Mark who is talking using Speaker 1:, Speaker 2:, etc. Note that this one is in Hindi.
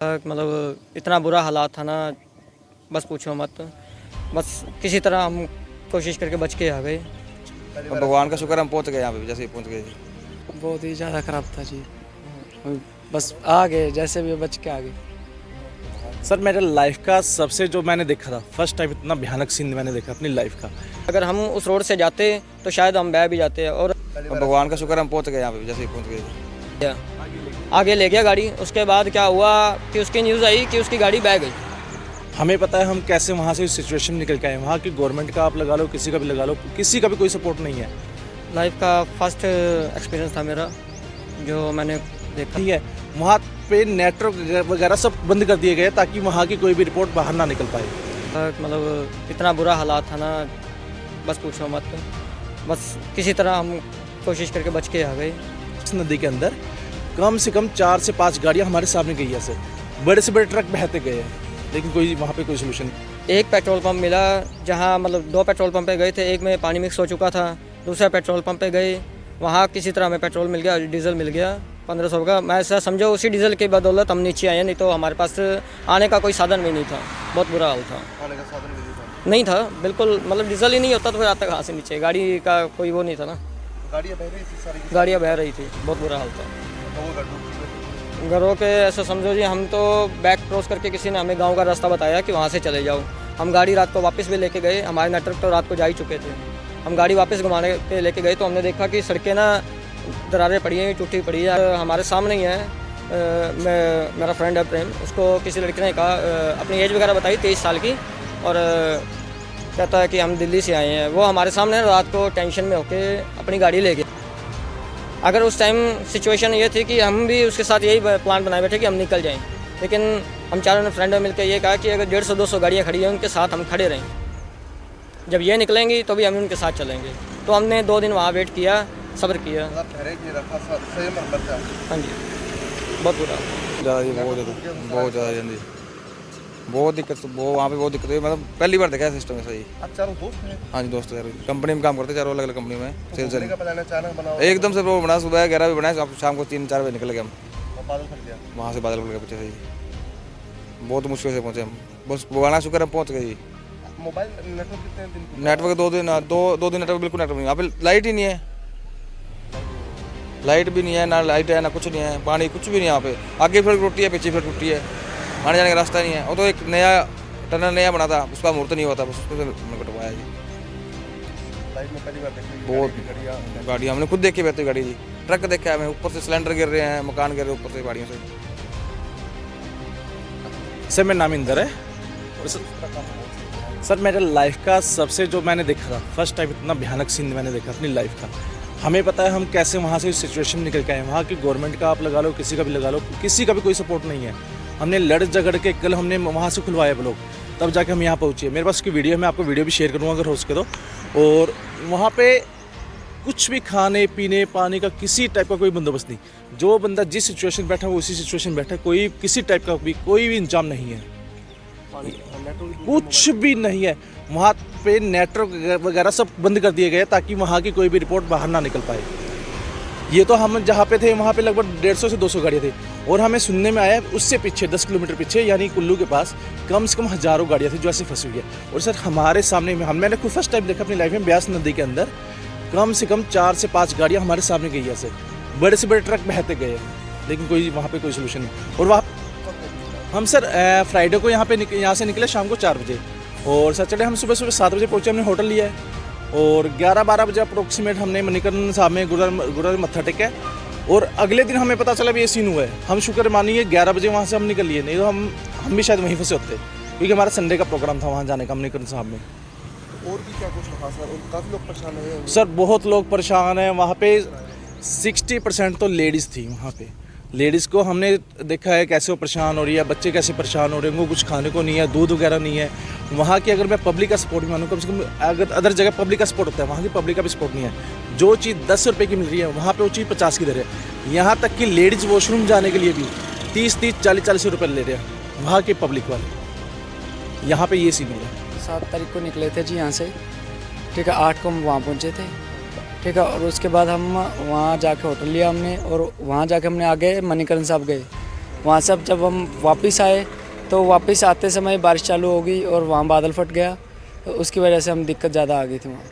Speaker 1: मतलब इतना बुरा हालात था ना, बस पूछो मत। बस किसी तरह हम कोशिश करके बच के आ गए।
Speaker 2: भगवान का शुक्र हम पहुंच गए यहाँ पे, जैसे ही पहुंच गए।
Speaker 3: बहुत ही ज़्यादा ख़राब था जी। बस आ गए, जैसे भी बच के आ गए।
Speaker 4: सर मेरे लाइफ का सबसे जो मैंने देखा था फर्स्ट टाइम, इतना भयानक सीन मैंने देखा अपनी लाइफ का।
Speaker 1: अगर हम उस रोड से जाते तो शायद हम बह भी जाते। और
Speaker 2: भगवान का शुक्र हम पहुंच गए यहाँ पे, जैसे ही पहुंच गए।
Speaker 1: आगे ले गया गाड़ी। उसके बाद क्या हुआ कि उसकी न्यूज़ आई कि उसकी गाड़ी बह गई।
Speaker 4: हमें पता है हम कैसे वहाँ से इस सिचुएशन में निकल के आए। वहाँ की गवर्नमेंट का आप लगा लो, किसी का भी लगा लो, किसी का भी कोई सपोर्ट नहीं है।
Speaker 1: लाइफ का फर्स्ट एक्सपीरियंस था मेरा जो मैंने देखा।
Speaker 4: ठीक है, वहाँ पे नेटवर्क वगैरह सब बंद कर दिए गए ताकि वहाँ की कोई भी रिपोर्ट बाहर ना निकल पाए।
Speaker 1: मतलब इतना बुरा हालात था ना, बस पूछो मत। बस किसी तरह हम कोशिश करके बच के आ गए।
Speaker 4: इस नदी के अंदर कम से कम 4 से 5 गाड़ियाँ हमारे सामने गई है सर। बड़े से बड़े ट्रक बहते गए हैं, लेकिन कोई वहाँ पे कोई सोल्यूशन नहीं।
Speaker 1: एक पेट्रोल पंप मिला जहाँ मतलब 2 पेट्रोल पंप पे गए थे। एक में पानी मिक्स हो चुका था। दूसरा पेट्रोल पंप पे गए, वहाँ किसी तरह हमें पेट्रोल मिल गया, डीजल मिल गया 1500 का। मैं ऐसा समझो उसी डीजल की बदौलत हम नीचे आए, नहीं तो हमारे पास आने का कोई साधन भी नहीं था। बहुत बुरा हाल था।
Speaker 2: आने का साधन भी
Speaker 1: नहीं था बिल्कुल, मतलब डीजल ही नहीं होता तो फिर आता कहाँ से नीचे। गाड़ी का कोई वो नहीं था ना,
Speaker 2: गाड़ियाँ बह रही थी सारी।
Speaker 1: गाड़ियाँ बह रही थी। बहुत बुरा हाल था घरों के। ऐसा समझो जी, हम तो बैक क्रॉस करके किसी ने हमें गांव का रास्ता बताया कि वहाँ से चले जाओ। हम गाड़ी रात को वापस भी लेके गए। हमारे नेटवर्क तो रात को जा ही चुके थे। हम गाड़ी वापस घुमाने पे लेके गए तो हमने देखा कि सड़कें ना दरारें पड़ी हैं, टूटी पड़ी है। हमारे सामने ही है। मेरा फ्रेंड है प्रेम, उसको किसी लड़के ने कहा, अपनी एज वगैरह बताई 23 साल की, और कहता है कि हम दिल्ली से आए हैं। वो हमारे सामने रात को टेंशन में होके अपनी गाड़ी ले गया। अगर उस टाइम सिचुएशन ये थी कि हम भी उसके साथ यही प्लान बनाए बैठे कि हम निकल जाएं, लेकिन हम चारों ने फ्रेंड मिलकर ये कहा कि अगर 150-200 गाड़ियाँ खड़ी हैं उनके साथ हम खड़े रहें। जब ये निकलेंगी तो भी हम उनके साथ चलेंगे। तो हमने 2 दिन वहाँ वेट किया, सब्र किया। हाँ जी, बहुत बुरा।
Speaker 2: ज़्यादा जी, बहुत ज़्यादा जल्दी, बहुत दिक्कत। वो वहाँ पे बहुत दिक्कत हुई। मतलब पहली बार देखा है सिस्टम ऐसा ही।
Speaker 5: आप चारों दोस्त हैं?
Speaker 2: हाँ जी, दोस्त यार कंपनी में काम करते, चारों अलग अलग कंपनी में सेल्स।
Speaker 5: घूमने का प्लान अचानक बना हो?
Speaker 2: एकदम से वो बना, सुबह 11 बजे बनाए, शाम को 3-4 बजे निकल गए हम
Speaker 5: और बादल फट गया।
Speaker 2: वहाँ से। बादल फट गए पीछे से ही, बहुत मुश्किल से पहुँचे हम। बस भगवान का शुक्र हम पहुँच गए जी।
Speaker 5: मोबाइल नेटवर्क कितने दिन?
Speaker 2: नेटवर्क 2 दिन नेटवर्क बिल्कुल नेटवर्क नहीं। यहाँ पे लाइट ही नहीं है, लाइट भी नहीं है, ना लाइट है ना कुछ नहीं है, पानी कुछ भी नहीं है यहाँ पे। आगे फिर टूटी है, पीछे फिर टूटी है, आने जाने का रास्ता नहीं है। वो तो एक नया टनल नया बना था, उसका मुहूर्त नहीं हुआ था, बस उसको कटवाया जी।
Speaker 5: लाइफ में पहली बार देखी
Speaker 2: बहुत गाड़ी हमने खुद देखी बहती गाड़ी जी। ट्रक देखा है हमें, ऊपर से सिलेंडर गिर रहे हैं, मकान गिर रहे हैं ऊपर से गाड़ियों से।
Speaker 4: सर मेरा नाम इंदर है। सर मेरे लाइफ का सबसे जो मैंने देखा था फर्स्ट टाइम, इतना भयानक सीन मैंने देखा अपनी लाइफ का। हमें पता है हम कैसे वहाँ से इस सिचुएशन में निकल के आए। वहाँ की गवर्नमेंट का आप लगा लो, किसी का भी लगा लो, किसी का भी कोई सपोर्ट नहीं है। हमने लड़ झगड़ के कल हमने वहाँ से खुलवाया ब्लॉग, तब जाके हम यहाँ पहुँचे। मेरे पास उसकी वीडियो है, मैं आपको वीडियो भी शेयर करूँगा अगर हो सके तो। और वहाँ पे कुछ भी खाने पीने पानी का किसी टाइप का कोई बंदोबस्त नहीं। जो बंदा जिस सिचुएशन बैठा वो उसी सिचुएशन बैठा, कोई किसी टाइप का भी कोई भी इंतजाम नहीं है, कुछ भी नहीं है। वहाँ पे नेटवर्क वगैरह सब बंद कर दिए गए ताकि वहाँ की कोई भी रिपोर्ट बाहर ना निकल पाए। ये तो हम जहाँ पे थे वहाँ पे लगभग 150 से 200 गाड़ियाँ थी, और हमें सुनने में आया उससे पीछे 10 किलोमीटर पीछे यानी कुल्लू के पास कम से कम हज़ारों गाड़ियाँ थी जो ऐसे फंसी हुई है। और सर हमारे सामने में मैंने खुद फर्स्ट टाइम देखा अपनी लाइफ में, ब्यास नदी के अंदर कम से कम 4 से 5 गाड़ियाँ हमारे सामने गई है। ऐसे बड़े से बड़े ट्रक बहते गए हैं, लेकिन कोई वहाँ पर कोई सोल्यूशन नहीं। और वहाँ हम सर फ्राइडे को यहाँ से निकले शाम को 4 बजे, और सैटरडे हम सुबह 7 बजे पहुँचे। हमने होटल लिया है, और 11-12 बजे अप्रोक्सीमेट हमने मणिकर्ण साहब में गुरुद्वारे मत्था टेका है। और अगले दिन हमें पता चला भी ये सीन हुआ है। हम शुक्र मानिए 11 बजे वहाँ से हम निकल लिए, नहीं तो हम भी शायद वहीं फंसे होते, क्योंकि हमारा संडे का प्रोग्राम था वहाँ जाने का मणिकर्ण साहब में।
Speaker 5: और भी क्या कुछ रहा सर? और काफ़ी लोग परेशान हैं
Speaker 4: सर, बहुत लोग परेशान हैं वहाँ पे। 60% तो लेडीज़ थी वहाँ पे। लेडीज़ को हमने देखा है कैसे वो परेशान हो रही है, बच्चे कैसे परेशान हो रहे हैं, उनको कुछ खाने को नहीं है, दूध वगैरह नहीं है। वहाँ की अगर मैं पब्लिक का सपोर्ट भी मानूँ, कम से कम अगर अदर जगह पब्लिक का सपोर्ट होता है, वहाँ की पब्लिक का भी सपोर्ट नहीं है। जो चीज़ 10 रुपये की मिल रही है वहाँ पे वो चीज़ 50 की दे रहे हैं। यहाँ तक कि लेडीज़ वॉशरूम जाने के लिए भी 30-30, 40-40 रुपये ले रहे हैं वहाँ के पब्लिक वाले। यहाँ पर ये सीन है।
Speaker 3: 7 तारीख को निकले थे जी यहाँ से, ठीक है। 8 को हम वहाँ पहुँचे थे, ठीक है। और उसके बाद हम वहाँ जाके होटल लिया हमने, और वहाँ जाके हमने आगे मणिकर्ण साहब गए। वहाँ से अब जब हम वापस आए तो वापस आते समय बारिश चालू हो गई और वहाँ बादल फट गया, तो उसकी वजह से हम दिक्कत ज़्यादा आ गई थी वहाँ।